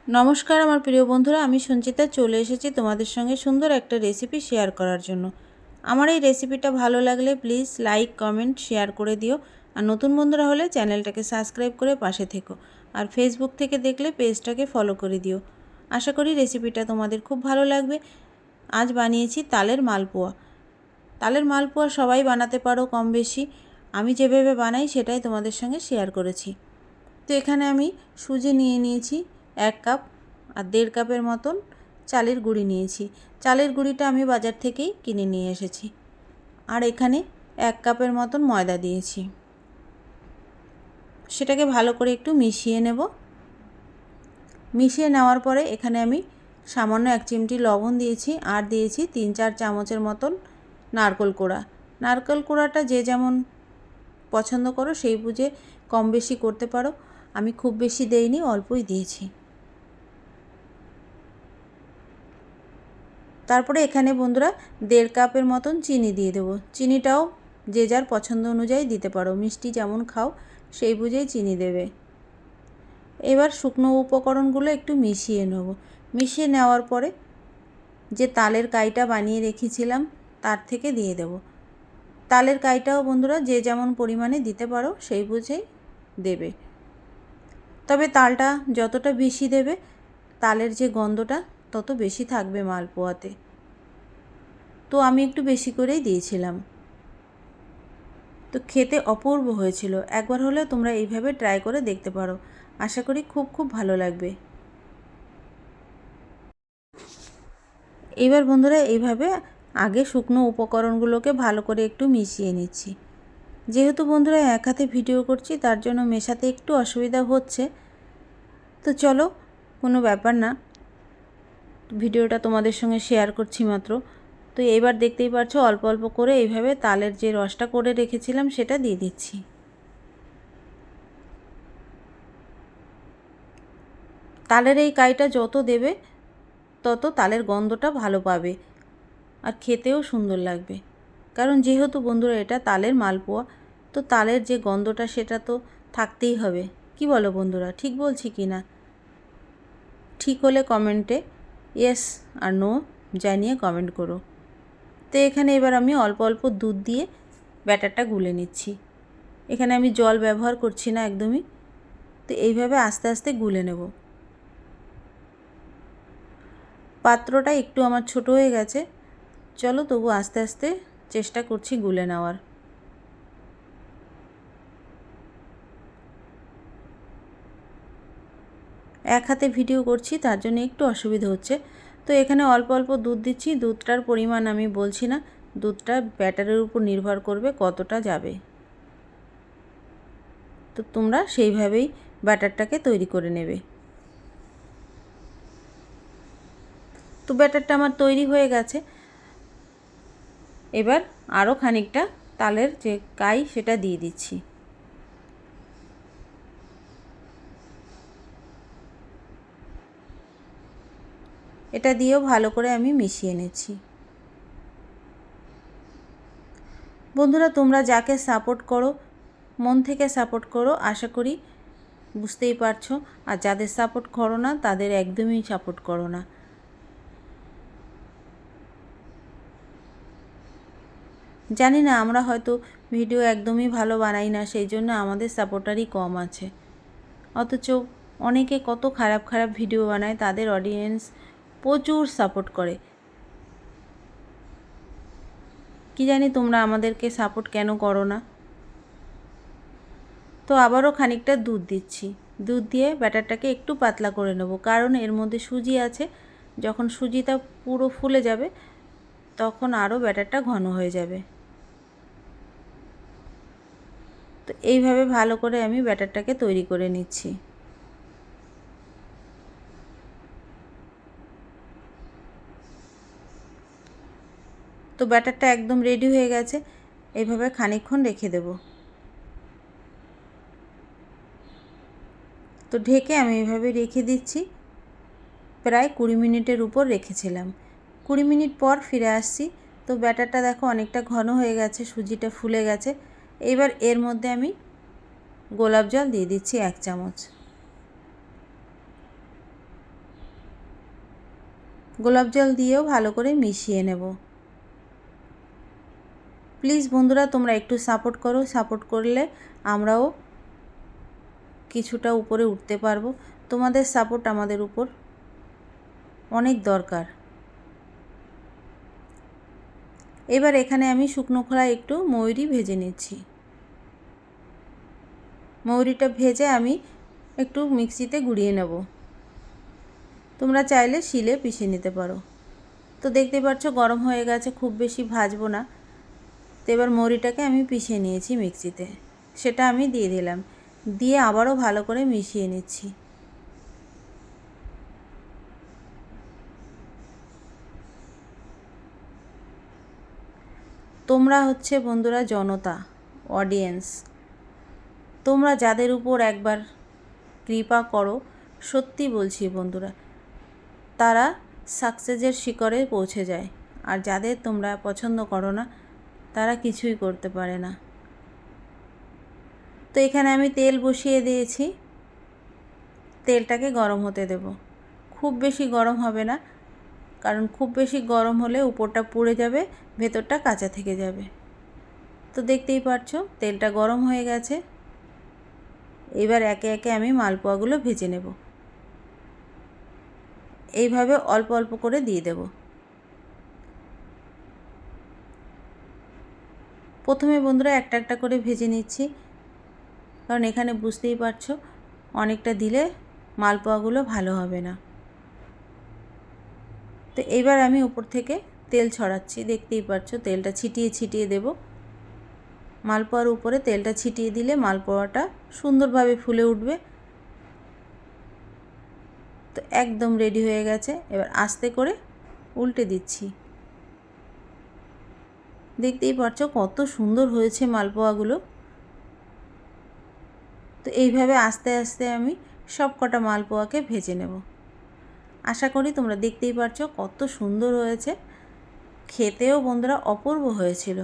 নমস্কার আমার প্রিয় বন্ধুরা, আমি সঞ্চিতা চলে এসেছি তোমাদের সঙ্গে সুন্দর একটা রেসিপি শেয়ার করার জন্য। আমার এই রেসিপিটা ভালো লাগলে প্লিজ লাইক, কমেন্ট, শেয়ার করে দিও। আর নতুন বন্ধুরা হলে চ্যানেলটাকে সাবস্ক্রাইব করে পাশে থেকো। আর ফেসবুক থেকে দেখলে পেজটাকে ফলো করে দিও। আশা করি রেসিপিটা তোমাদের খুব ভালো লাগবে। আজ বানিয়েছি তালের মালপোয়া। তালের মালপোয়া সবাই বানাতে পারো কম বেশি। আমি যেভাবে বানাই সেটাই তোমাদের সঙ্গে শেয়ার করেছি। তো এখানে আমি সুজি নিয়ে নিয়েছি 1 কাপ, আর 1.5 কাপের মতন চালের গুঁড়ি নিয়েছি। চালের গুঁড়িটা আমি বাজার থেকেই কিনে নিয়ে এসেছি। আর এখানে 1 কাপের মতন ময়দা দিয়েছি। সেটাকে ভালো করে একটু মিশিয়ে নেব। মিশিয়ে নেওয়ার পরে এখানে আমি সামান্য 1 চিমটি লবণ দিয়েছি, আর দিয়েছি 3-4 চামচের মতন নারকেল কোড়া। নারকেল কোড়াটা যে যেমন পছন্দ করো সেই বুঝে কম বেশি করতে পারো। আমি খুব বেশি দেইনি, অল্পই দিয়েছি। তারপরে এখানে বন্ধুরা 1.5 কাপের মতন চিনি দিয়ে দেবো। চিনিটাও যে যার পছন্দ অনুযায়ী দিতে পারো, মিষ্টি যেমন খাও সেই বুঝেই চিনি দেবে। এবার শুকনো উপকরণগুলো একটু মিশিয়ে নেব। মিশিয়ে নেওয়ার পরে যে তালের কাইটা বানিয়ে রেখেছিলাম তার থেকে দিয়ে দেব। তালের কাইটাও বন্ধুরা যে যেমন পরিমাণে দিতে পারো সেই বুঝেই দেবে। তবে তালটা যতটা বেশি দেবে তালের যে গন্ধটা তত বেশি থাকবে মালপোয়াতে। তো আমি একটু বেশি করেই দিয়েছিলাম। তো খেতে অপূর্ব হয়েছিল। একবার হলে তোমরা এইভাবে ট্রাই করে দেখতে পারো। আশা করি খুব খুব ভালো লাগবে। এবার বন্ধুরা এইভাবে আগে শুকনো উপকরণগুলোকে ভালো করে একটু মিশিয়ে নিচ্ছি। যেহেতু বন্ধুরা এক হাতে ভিডিও করছি তার জন্য মেশাতে একটু অসুবিধা হচ্ছে। তো চলো, কোনো ব্যাপার না, ভিডিওটা তোমাদের সঙ্গে শেয়ার করছি মাত্র। তো এবার দেখতেই পাচ্ছ অল্প অল্প করে এইভাবে তালের যে রসটা করে রেখেছিলাম সেটা দিয়ে দিচ্ছি। তালের এই কাইটা যত দেবে তত তালের গন্ধটা ভালো পাবে আর খেতেও সুন্দর লাগবে। কারণ যেহেতু বন্ধুরা এটা তালের মালপোয়া, তো তালের যে গন্ধটা সেটা তো থাকতেই হবে। কি বলো বন্ধুরা, ঠিক বলছি কি না? ঠিক হলে কমেন্টে ইয়েস আর নো জানিয়ে কমেন্ট করো। তো এখানে এবার আমি অল্প অল্প দুধ দিয়ে ব্যাটারটা গুলে নিচ্ছি। এখানে আমি জল ব্যবহার করছি না একদমই। তো এইভাবে আস্তে আস্তে গুলে নেব। পাত্রটা একটু আমার ছোট হয়ে গেছে, চলো তবু আস্তে আস্তে চেষ্টা করছি গুলে নেওয়ার। এক হাতে ভিডিও করছি তার জন্য একটু অসুবিধা হচ্ছে। তো এখানে অল্প অল্প দুধ দিচ্ছি। দুধটার পরিমাণ আমি বলছি না, দুধটা ব্যাটারের উপর নির্ভর করবে কতটা যাবে। তো তোমরা সেইভাবেই ব্যাটারটাকে তৈরি করে নেবে। তো ব্যাটারটা আমার তৈরি হয়ে গেছে। এবার আরও খানিকটা তালের যে কাই সেটা দিয়ে দিচ্ছি। এটা দিয়েও ভালো করে আমি মিশিয়ে নিচ্ছি। বন্ধুরা তোমরা যাকে সাপোর্ট করো মন থেকে সাপোর্ট করো, আশা করি বুঝতেই পারছো। আর যাদের সাপোর্ট করো না তাদের একদমই সাপোর্ট করো না। জানি না, আমরা হয়তো ভিডিও একদমই ভালো বানাই না, সেই জন্য আমাদের সাপোর্টারই কম আছে। অথচ অনেকে কত খারাপ খারাপ ভিডিও বানায়, তাদের অডিয়েন্স প্রচুর সাপোর্ট করে। কি জানি তোমরা আমাদেরকে সাপোর্ট কেন করো না। তো আবারও খানিকটা দুধ দিচ্ছি। দুধ দিয়ে ব্যাটারটাকে একটু পাতলা করে নেব, কারণ এর মধ্যে সুজি আছে। যখন সুজিটা পুরো ফুলে যাবে তখন আরও ব্যাটারটা ঘন হয়ে যাবে। তো এইভাবে ভালো করে আমি ব্যাটারটাকে তৈরি করে নিচ্ছি। তো ব্যাটারটা একদম রেডি হয়ে গেছে। এইভাবে খানিকক্ষণ রেখে দেব। তো ঢেকে আমি এইভাবে রেখে দিচ্ছি। প্রায় 20 মিনিটের উপর রেখেছিলাম। 20 মিনিট পর ফিরে আসছি। তো ব্যাটারটা দেখো অনেকটা ঘন হয়ে গেছে, সুজিটা ফুলে গেছে। এইবার এর মধ্যে আমি গোলাপ জল দিয়ে দিচ্ছি 1 চামচ। গোলাপ জল দিয়েও ভালো করে মিশিয়ে নেব। প্লিজ বন্ধুরা তোমরা একটু সাপোর্ট করো, সাপোর্ট করলে আমরাও কিছুটা উপরে উঠতে পারবো। তোমাদের সাপোর্ট আমাদের উপর অনেক দরকার। এবার এখানে আমি শুকনো খোলায় একটু মৌরি ভেজে নিচ্ছি। মৌরিটা ভেজে আমি একটু মিক্সিতে গুঁড়িয়ে নেব। তোমরা চাইলে শিলে পিষে নিতে পারো। তো দেখতে পাচ্ছ গরম হয়ে গেছে, খুব বেশি ভাজবো না। তো এবার মৌরিটাকে আমি পিষে নিয়েছি মিক্সিতে, সেটা আমি দিয়ে দিলাম, দিয়ে আবারও ভালো করে মিশিয়ে নিচ্ছি। তোমরা হচ্ছে বন্ধুরা জনতা, অডিয়েন্স, তোমরা যাদের উপর একবার কৃপা করো, সত্যি বলছি বন্ধুরা, তারা সাকসেসের শিখরে পৌঁছে যায়। আর যাদের তোমরা পছন্দ করো না, তারা কিছুই করতে পারে না। তো এখানে আমি তেল বসিয়ে দিয়েছি, তেলটাকে গরম হতে দেব। খুব বেশি গরম হবে না, কারণ খুব বেশি গরম হলে উপরটা পুড়ে যাবে, ভেতরটা কাঁচা থেকে যাবে। তো দেখতেই পাচ্ছো তেলটা গরম হয়ে গেছে। এবার একে একে আমি মালপোয়াগুলো ভেজে নেব। এইভাবে অল্প অল্প করে দিয়ে দেব। প্রথমে বন্ধুরা একটা একটা করে ভেজে নিচ্ছি, কারণ এখানে বুঝতেই পারছো অনেকটা দিলে মালপোয়াগুলো ভালো হবে না। তো এইবার আমি উপর থেকে তেল ছড়াচ্ছি, দেখতেই পাচ্ছো তেলটা ছিটিয়ে ছিটিয়ে দেব। মালপোয়ার উপরে তেলটা ছিটিয়ে দিলে মালপোয়াটা সুন্দরভাবে ফুলে উঠবে। তো একদম রেডি হয়ে গেছে। এবার আস্তে করে উল্টে দিচ্ছি। দেখতেই পাচ্ছো কত সুন্দর হয়েছে মালপোয়াগুলো। তো এইভাবে আস্তে আস্তে আমি সব কটা মালপোয়াকে ভেজে নেব। আশা করি তোমরা দেখতেই পাচ্ছো কত সুন্দর হয়েছে, খেতেও বন্ধুরা অপূর্ব হয়েছিল।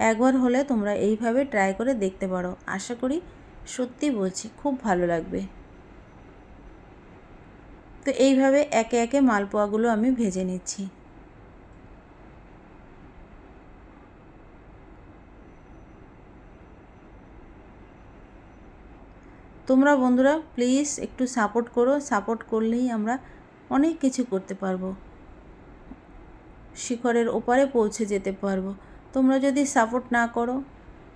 একবার হলে তোমরা এইভাবে ট্রাই করে দেখতে পারো, আশা করি সত্যি বলছি খুব ভালো লাগবে। তো এইভাবে একে একে মালপোয়াগুলো আমি ভেজে নিচ্ছি। তোমরা বন্ধুরা প্লিজ একটু সাপোর্ট করো, সাপোর্ট করলেই আমরা অনেক কিছু করতে পারবো, শিখরের ওপারে পৌঁছে যেতে পারবো। তোমরা যদি সাপোর্ট না করো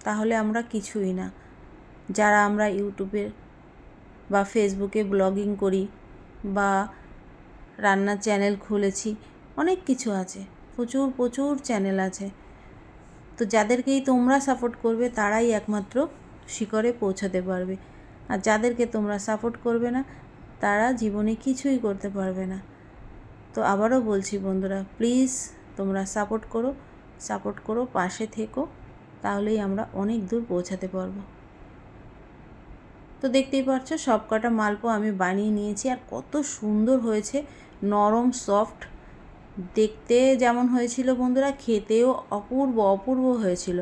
তাহলে আমরা কিছুই না। যারা আমরা ইউটিউবে বা ফেসবুকে ব্লগিং করি বা রান্নার চ্যানেল খুলেছি, অনেক কিছু আছে, প্রচুর প্রচুর চ্যানেল আছে। তো যাদেরকেই তোমরা সাপোর্ট করবে তারাই একমাত্র শিখরে পৌঁছাতে পারবে। আর যাদেরকে তোমরা সাপোর্ট করবে না, তারা জীবনে কিছুই করতে পারবে না। তো আবারও বলছি বন্ধুরা, প্লিজ তোমরা সাপোর্ট করো, সাপোর্ট করো, পাশে থেকো, তাহলেই আমরা অনেক দূর পৌঁছাতে পারবো। তো দেখতেই পাচ্ছ সব কটা মালপোয়া আমি বানিয়ে নিয়েছি, আর কত সুন্দর হয়েছে, নরম সফট, দেখতে যেমন হয়েছিল বন্ধুরা খেতেও অপূর্ব অপূর্ব হয়েছিল।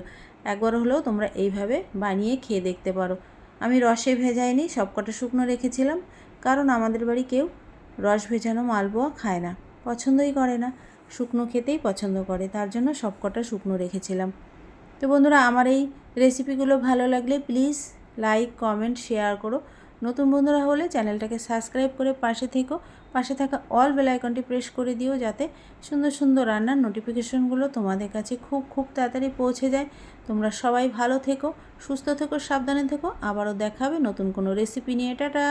একবার হলেও তোমরা এইভাবে বানিয়ে খেয়ে দেখতে পারো। আমি রসে ভেজাইনি, সব কটা শুকনো রেখেছিলাম, কারণ আমাদের বাড়ি কেউ রস ভেজানো মালপোয়া খায় না, পছন্দই করে না, শুকনো খেতেই পছন্দ করে, তার জন্য সব কটা শুকনো রেখেছিলাম। তো বন্ধুরা আমার এই রেসিপিগুলো ভালো লাগলে প্লিজ লাইক কমেন্ট শেয়ার করো। নতুন বন্ধুরা হলে চ্যানেলটাকে সাবস্ক্রাইব করে পাশে থেকো, পাশে থাকা অল বেল আইকনটি প্রেস করে দিও, যাতে সুন্দর সুন্দর রান্নার নোটিফিকেশনগুলো তোমাদের কাছে খুব খুব তাড়াতাড়ি পৌঁছে যায়। তোমরা সবাই ভালো থেকো, সুস্থ থেকো, সাবধানে থেকো। আবারও দেখা হবে নতুন কোনো রেসিপি নিয়ে। টাটা।